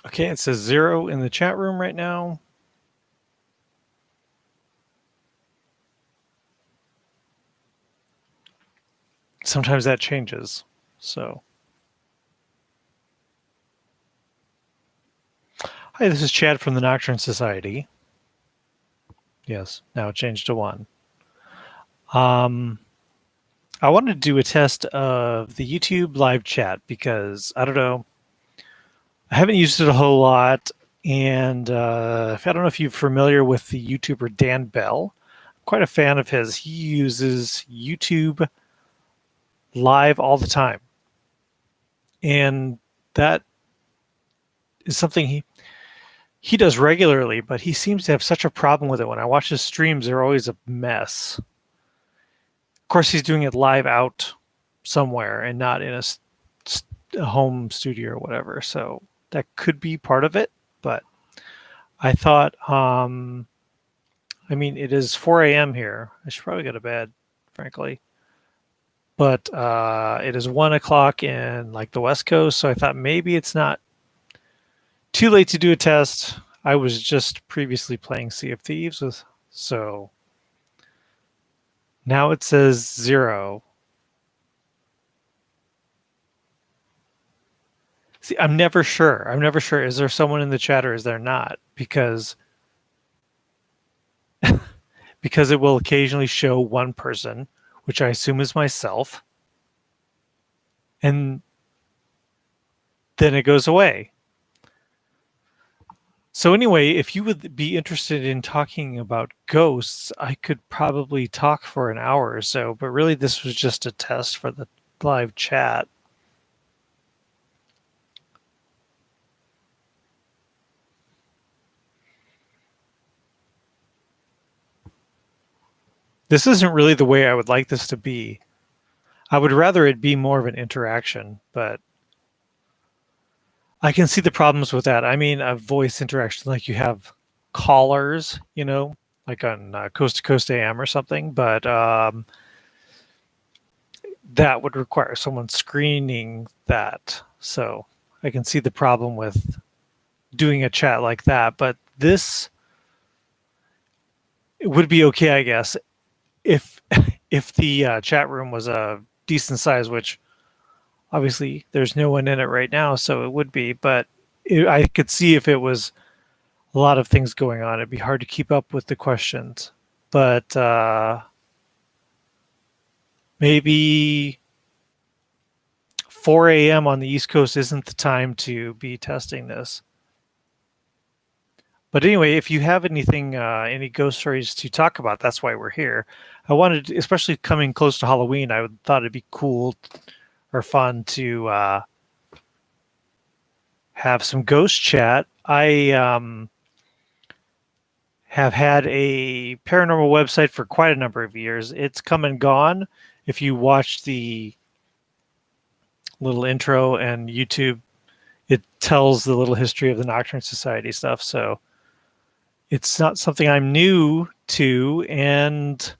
Okay, it says 0 in the chat room right now. Sometimes that changes. So, hi, this is Chad from the Nocturne Society. Yes, now it changed to 1. I wanted to do a test of the YouTube live chat because I don't know, I haven't used it a whole lot, and I don't know if you're familiar with the YouTuber Dan Bell. I'm quite a fan of his. He uses YouTube live all the time, and that is something he does regularly, but he seems to have such a problem with it. When I watch his streams, they're always a mess. Of course, he's doing it live out somewhere and not in a home studio or whatever. So that could be part of it. But I thought, I mean, it is 4 a.m. here. I should probably go to bed, frankly. But it is 1 o'clock in like the West Coast. So I thought maybe it's not too late to do a test. I was just previously playing Sea of Thieves so now it says 0. See, I'm never sure. Is there someone in the chat or is there not? Because it will occasionally show one person, which I assume is myself, and then it goes away. So anyway, if you would be interested in talking about ghosts, I could probably talk for an hour or so, but really this was just a test for the live chat. This isn't really the way I would like this to be. I would rather it be more of an interaction, but I can see the problems with that. I mean, a voice interaction, like you have callers, like on Coast to Coast AM or something, but that would require someone screening that. So I can see the problem with doing a chat like that, but this it would be okay, I guess, if the chat room was a decent size, which obviously there's no one in it right now, so it would be, but I could see if it was a lot of things going on, it'd be hard to keep up with the questions. But maybe 4 a.m. on the East Coast isn't the time to be testing this. But anyway, if you have anything, any ghost stories to talk about, that's why we're here. I wanted, especially coming close to Halloween, I thought it'd be cool or fun to have some ghost chat. I have had a paranormal website for quite a number of years. It's come and gone. If you watch the little intro and YouTube, it tells the little history of the Nocturne Society stuff. So it's not something I'm new to. And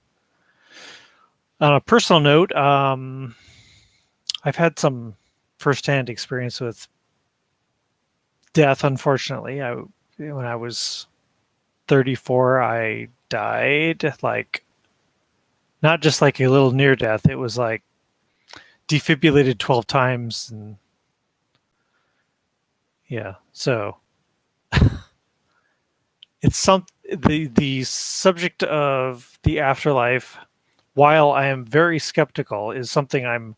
on a personal note, I've had some firsthand experience with death, unfortunately. When I was 34, I died, like, not just like a little near death. It was like defibrillated 12 times. And yeah, so it's the subject of the afterlife, while I am very skeptical, is something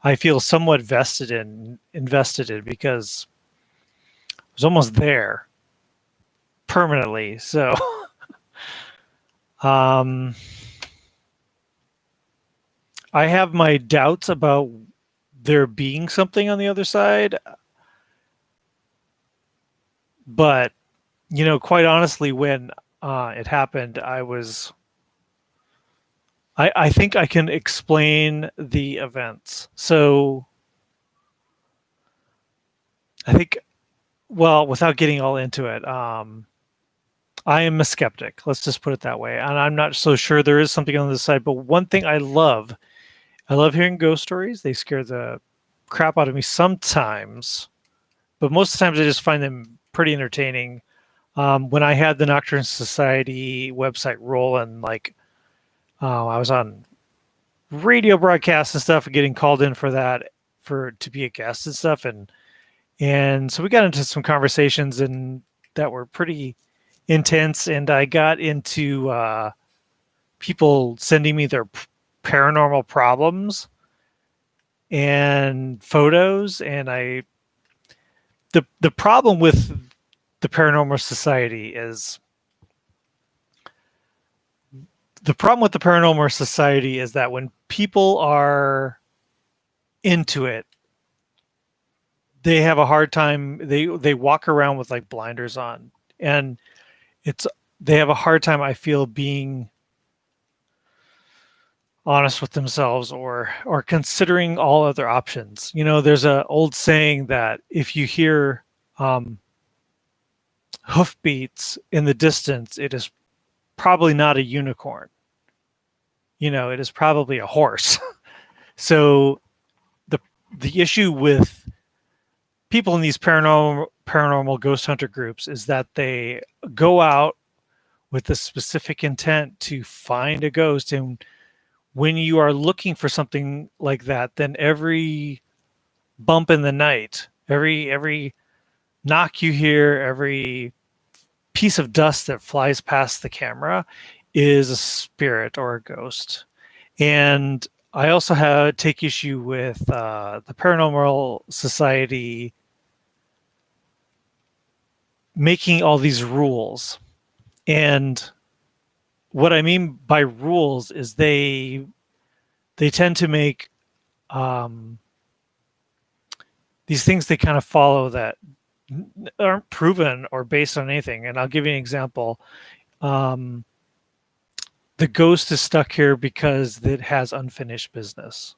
I feel somewhat invested in because I was almost there permanently. So I have my doubts about there being something on the other side, but quite honestly, when it happened, I think I can explain the events. So I think, well, without getting all into it, I am a skeptic. Let's just put it that way. And I'm not so sure there is something on the side. But one thing I love hearing ghost stories. They scare the crap out of me sometimes. but most of the times I just find them pretty entertaining. When I had the Nocturne Society website rolling, like I was on radio broadcasts and stuff, and getting called in for that for to be a guest and stuff, and so we got into some conversations and that were pretty intense, and I got into people sending me their paranormal problems and photos, and the problem with the Paranormal Society is that when people are into it, they have a hard time. They walk around with like blinders on, and it's they have a hard time, I feel, being honest with themselves or considering all other options. You know, there's a old saying that if you hear hoofbeats in the distance, it is probably not a unicorn. You know, it is probably a horse. So the the issue with people in these paranormal ghost hunter groups is that they go out with a specific intent to find a ghost, and when you are looking for something like that, then every bump in the night, every knock you hear, every piece of dust that flies past the camera is a spirit or a ghost. And I also take issue with the Paranormal Society making all these rules. And what I mean by rules is they tend to make these things they kind of follow that aren't proven or based on anything. And I'll give you an example. Um, the ghost is stuck here because it has unfinished business.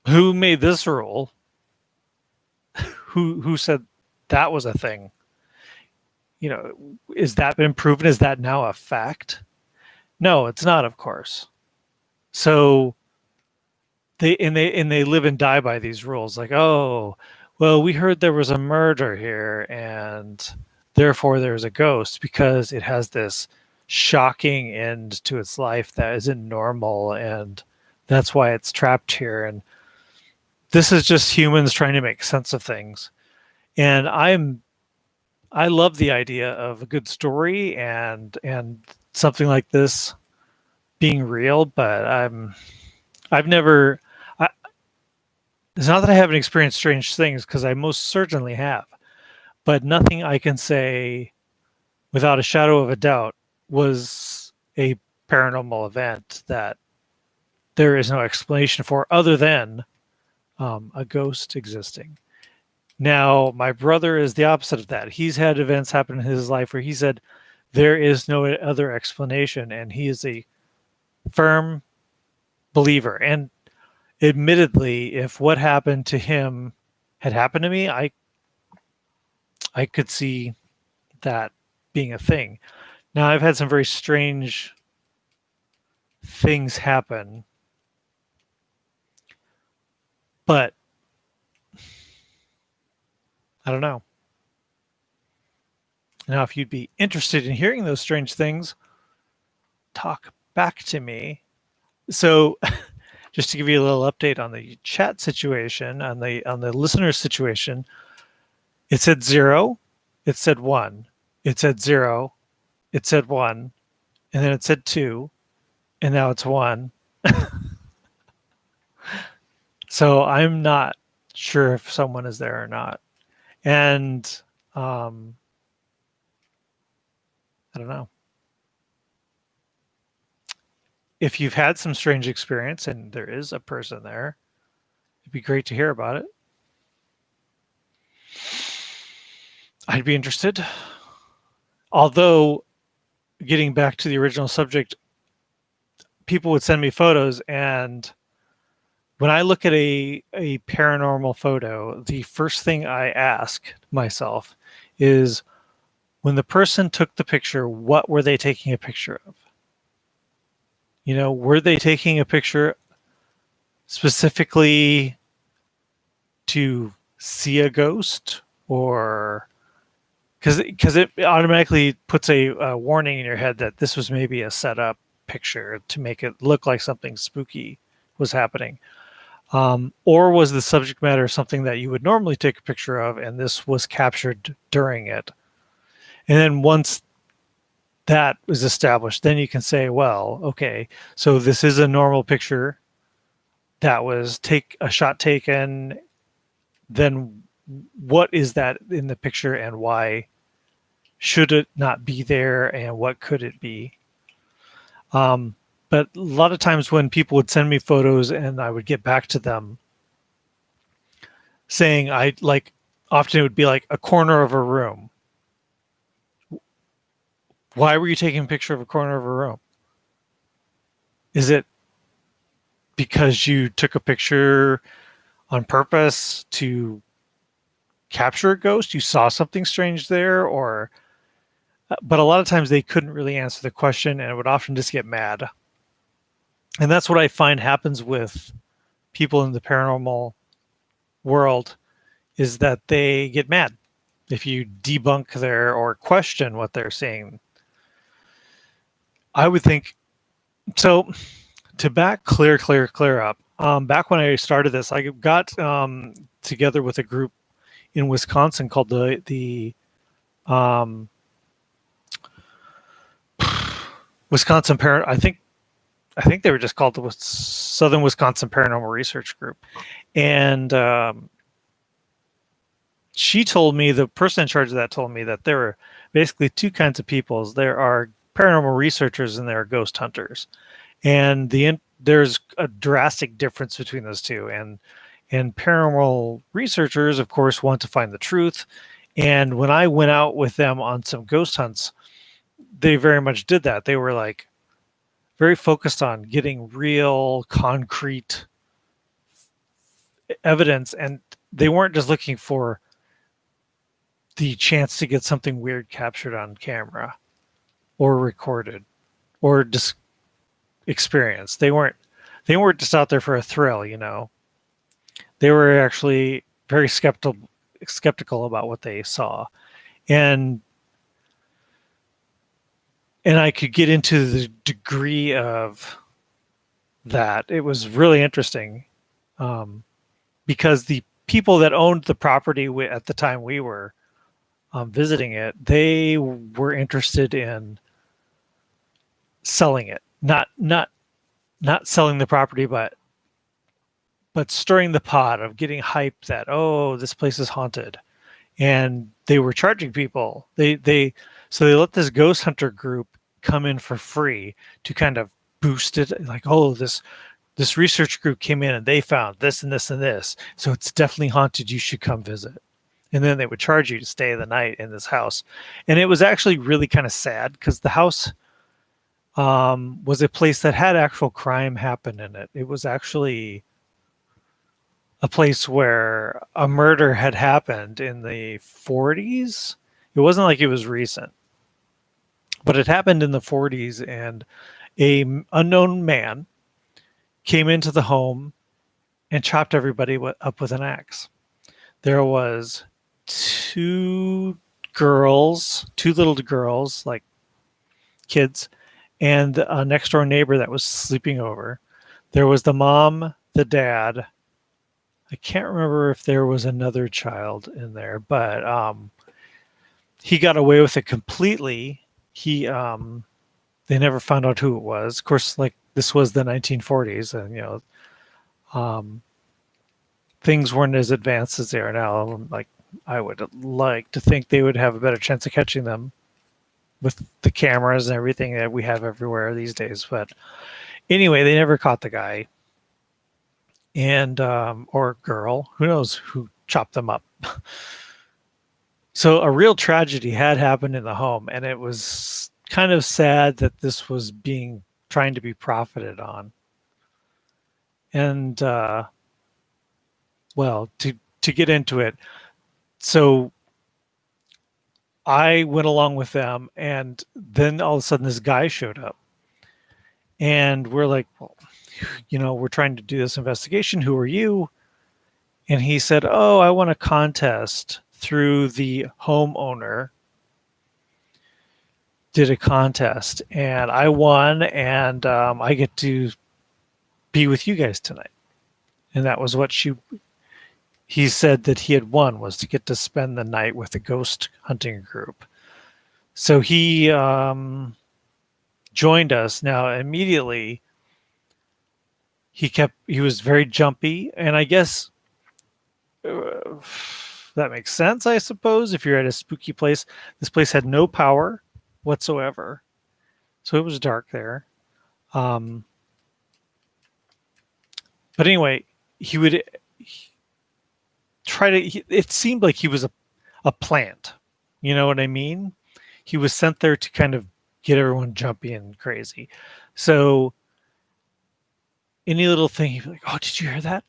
Who made this rule? Who said that was a thing? You know, is that been proven? Is that now a fact? No, it's not, of course. So they live and die by these rules. Like, oh, well, we heard there was a murder here, and therefore there's a ghost because it has this shocking end to its life that isn't normal, and that's why it's trapped here. And this is just humans trying to make sense of things. And I love the idea of a good story and something like this being real, but I've never. I, it's not that I haven't experienced strange things, because I most certainly have, but nothing I can say without a shadow of a doubt was a paranormal event that there is no explanation for other than a ghost existing. Now, my brother is the opposite of that. He's had events happen in his life where he said there is no other explanation, and he is a firm believer. And admittedly, if what happened to him had happened to me, I could see that being a thing. Now, I've had some very strange things happen, but I don't know. Now, if you'd be interested in hearing those strange things, talk back to me. So, just to give you a little update on the chat situation, on the listener situation, it said 0, it said 1, it said 0, it said 1, and then it said 2, and now it's 1. So I'm not sure if someone is there or not. And I don't know. If you've had some strange experience and there is a person there, it'd be great to hear about it. I'd be interested. Although, getting back to the original subject, people would send me photos, and when I look at a paranormal photo, the first thing I ask myself is, when the person took the picture, what were they taking a picture of? You know, were they taking a picture specifically to see a ghost, or because it automatically puts a warning in your head that this was maybe a setup picture to make it look like something spooky was happening. Or was the subject matter something that you would normally take a picture of and this was captured during it? And then once that is established, then you can say, well, okay, so this is a normal picture that was a shot taken. Then what is that in the picture and why should it not be there and what could it be? But a lot of times when people would send me photos and I would get back to them saying often it would be like a corner of a room. Why were you taking a picture of a corner of a room? Is it because you took a picture on purpose to capture a ghost? You saw something strange there, or but a lot of times they couldn't really answer the question and it would often just get mad. And that's what I find happens with people in the paranormal world, is that they get mad if you debunk their or question what they're saying. I would think so. To back clear up. Back when I started this, I got together with a group in Wisconsin called the Wisconsin Parent. I think they were just called the Southern Wisconsin Paranormal Research Group, and she told me, the person in charge of that told me, that there are basically two kinds of people. There are paranormal researchers and there are ghost hunters, and there's a drastic difference between those two. And paranormal researchers, of course, want to find the truth. And when I went out with them on some ghost hunts, they very much did that. They were like very focused on getting real concrete evidence, and they weren't just looking for the chance to get something weird captured on camera or recorded or just experienced. They weren't just out there for a thrill, you know. They were actually very skeptical about what they saw. And I could get into the degree of that. It was really interesting, because the people that owned the property at the time we were visiting it, they were interested in selling it, not selling the property, but stirring the pot of getting hype that, oh, this place is haunted. And they were charging people. So they let this ghost hunter group come in for free to kind of boost it, like, oh, this research group came in and they found this and this and this, so it's definitely haunted, you should come visit. And then they would charge you to stay the night in this house. And it was actually really kind of sad, because the house was a place that had actual crime happen in it. It was actually a place where a murder had happened in the 40s. It wasn't like it was recent, but it happened in the 40s, and a unknown man came into the home and chopped everybody up with an axe. There was two little girls, like kids, and a next door neighbor that was sleeping over. There was the mom, the dad. I can't remember if there was another child in there, but he got away with it completely. They never found out who it was. Of course, like, this was the 1940s, and, you know, things weren't as advanced as they are now. Like, I would like to think they would have a better chance of catching them with the cameras and everything that we have everywhere these days. But anyway, they never caught the guy, and or girl, who knows who chopped them up. So a real tragedy had happened in the home, and it was kind of sad that this was trying to be profited on. And well, to get into it, so I went along with them, and then all of a sudden this guy showed up, and we're like, well, you know, we're trying to do this investigation. Who are you? and he said, "Oh, I won a contest through the homeowner. Did a contest, and I won, and I get to be with you guys tonight." And that was what he said that he had won, was to get to spend the night with the ghost hunting group. So he joined us. Now immediately he was very jumpy, and I guess that makes sense, I suppose, if you're at a spooky place. This place had no power whatsoever, so it was dark there. Um, but anyway, he would try to. It seemed like he was a plant. You know what I mean? He was sent there to kind of get everyone jumpy and crazy. So any little thing, he'd be like, "Oh, did you hear that?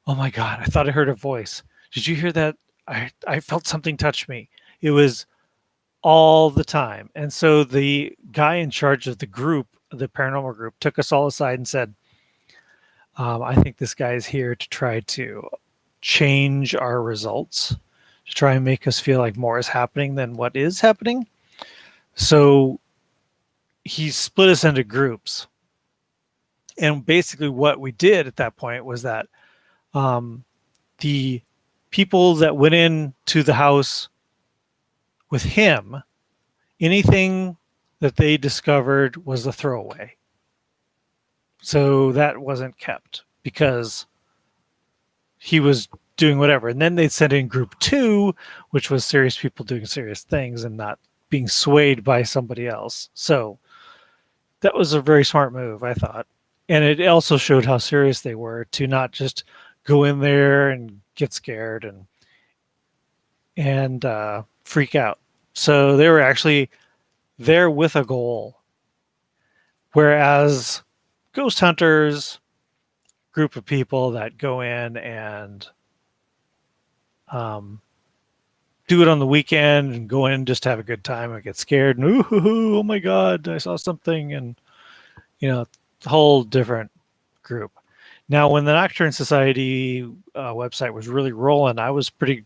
Oh my God, I thought I heard a voice. Did you hear that? I felt something touch me." It was all the time. And so the guy in charge of the group, the paranormal group, took us all aside and said, "I think this guy is here to try to change our results, to try and make us feel like more is happening than what is happening." So he split us into groups. And basically, what we did at that point was that um, the people that went into the house with him, anything that they discovered was a throwaway. So that wasn't kept because he was doing whatever. And then they'd send in group two, which was serious people doing serious things and not being swayed by somebody else. So that was a very smart move, I thought. And it also showed how serious they were to not just go in there and get scared and freak out. So they were actually there with a goal. Whereas ghost hunters, group of people that go in and um, do it on the weekend and go in just to have a good time and get scared and ooh, oh my God, I saw something, and a whole different group. Now, when the Nocturne Society website was really rolling, I was pretty,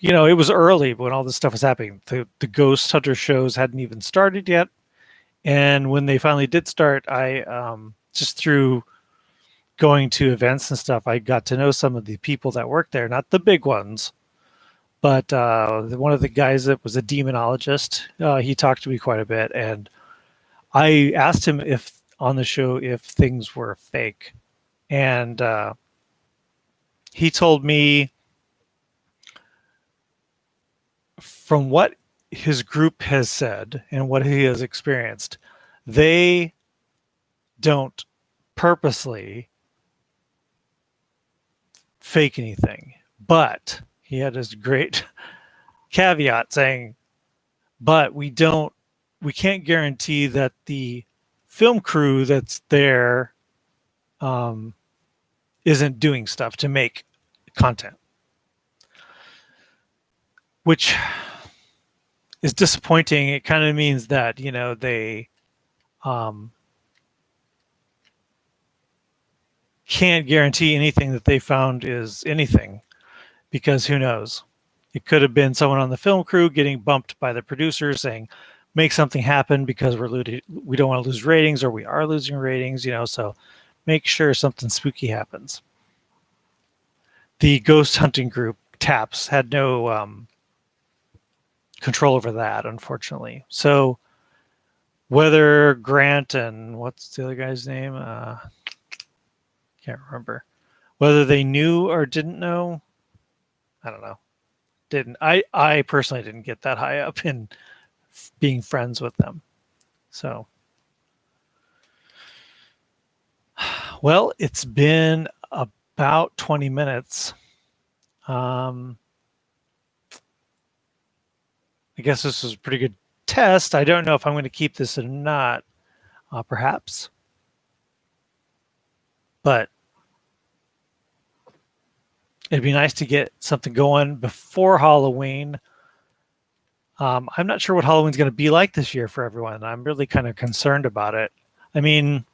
it was early when all this stuff was happening. The ghost hunter shows hadn't even started yet. And when they finally did start, I just through going to events and stuff, I got to know some of the people that worked there, not the big ones, but one of the guys that was a demonologist, he talked to me quite a bit. And I asked him if on the show if things were fake. And he told me from what his group has said and what he has experienced, they don't purposely fake anything. But he had this great caveat saying, but we can't guarantee that the film crew that's there isn't doing stuff to make content, which is disappointing. It kind of means that they can't guarantee anything that they found is anything, because who knows? It could have been someone on the film crew getting bumped by the producers saying, make something happen because we don't want to lose ratings, or we are losing ratings, so make sure something spooky happens. The ghost hunting group, TAPS, had no control over that, unfortunately. So whether Grant and what's the other guy's name? Can't remember. Whether they knew or didn't know, I don't know. I personally didn't get that high up in being friends with them. So, well, it's been about 20 minutes. I guess this was a pretty good test. I don't know if I'm going to keep this or not, perhaps. But it'd be nice to get something going before Halloween. I'm not sure what Halloween's going to be like this year for everyone. I'm really kind of concerned about it. I mean,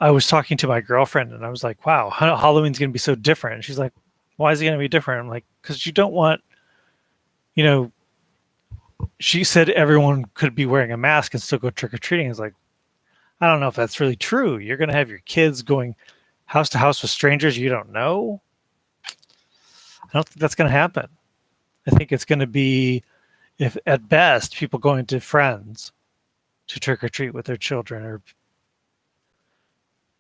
I was talking to my girlfriend and I was like, wow, Halloween's going to be so different. And she's like, why is it going to be different? I'm like, because you don't want, you know, she said everyone could be wearing a mask and still go trick or treating. It's like, I don't know if that's really true. You're going to have your kids going house to house with strangers you don't know. I don't think that's going to happen. I think it's going to be, if at best, people going to friends to trick or treat with their children, or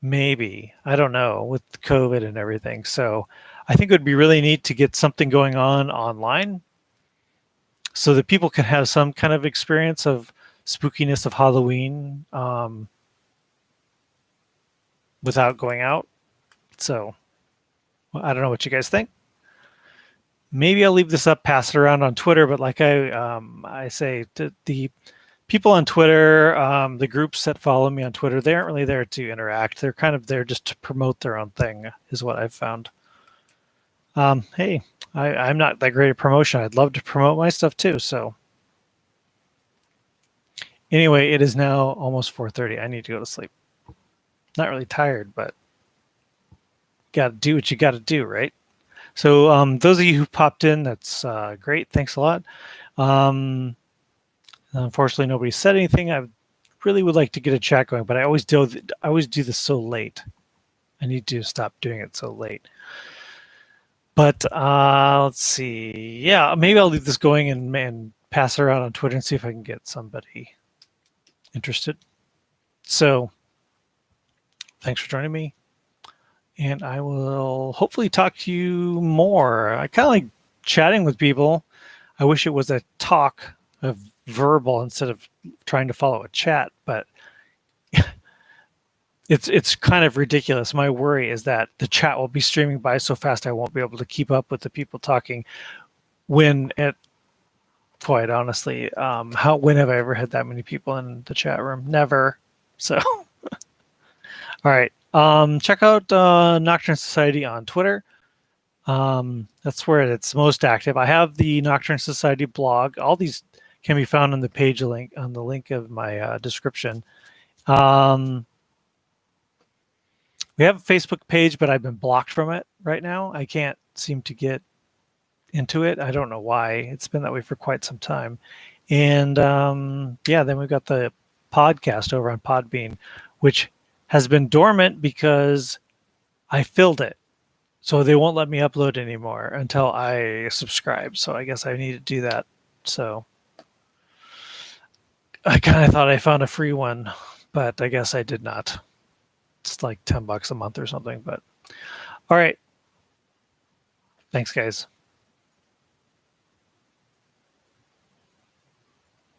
maybe, I don't know, with COVID and everything. So I think it would be really neat to get something going on online so that people can have some kind of experience of spookiness of Halloween without going out. So well, I don't know what you guys think. Maybe I'll leave this up, pass it around on Twitter. But like I say, the people on Twitter, the groups that follow me on Twitter, they aren't really there to interact. They're kind of there just to promote their own thing, is what I've found. Hey, I'm not that great at promotion. I'd love to promote my stuff too. So anyway, it is now almost 4:30. I need to go to sleep. Not really tired, but got to do what you got to do, right? So those of you who popped in, that's great. Thanks a lot. Unfortunately, nobody said anything. I really would like to get a chat going, but I always do this so late. I need to stop doing it so late. But let's see. Yeah, maybe I'll leave this going and pass it around on Twitter and see if I can get somebody interested. So thanks for joining me. And I will hopefully talk to you more. I kind of like chatting with people. I wish it was a talk of verbal instead of trying to follow a chat, but it's kind of ridiculous. My worry is that the chat will be streaming by so fast I won't be able to keep up with the people talking. When it, quite honestly, when have I ever had that many people in the chat room? Never. So, all right. Check out Nocturne Society on Twitter. That's where it's most active. I have the Nocturne Society blog. All these can be found on the page link on the link of my description. We have a Facebook page, but I've been blocked from it right now. I can't seem to get into it. I don't know why. It's been that way for quite some time. And yeah, then we've got the podcast over on Podbean, which has been dormant because I filled it. So they won't let me upload anymore until I subscribe. So I guess I need to do that. So I kind of thought I found a free one, but I guess I did not. It's like $10 a month or something. But all right. Thanks, guys.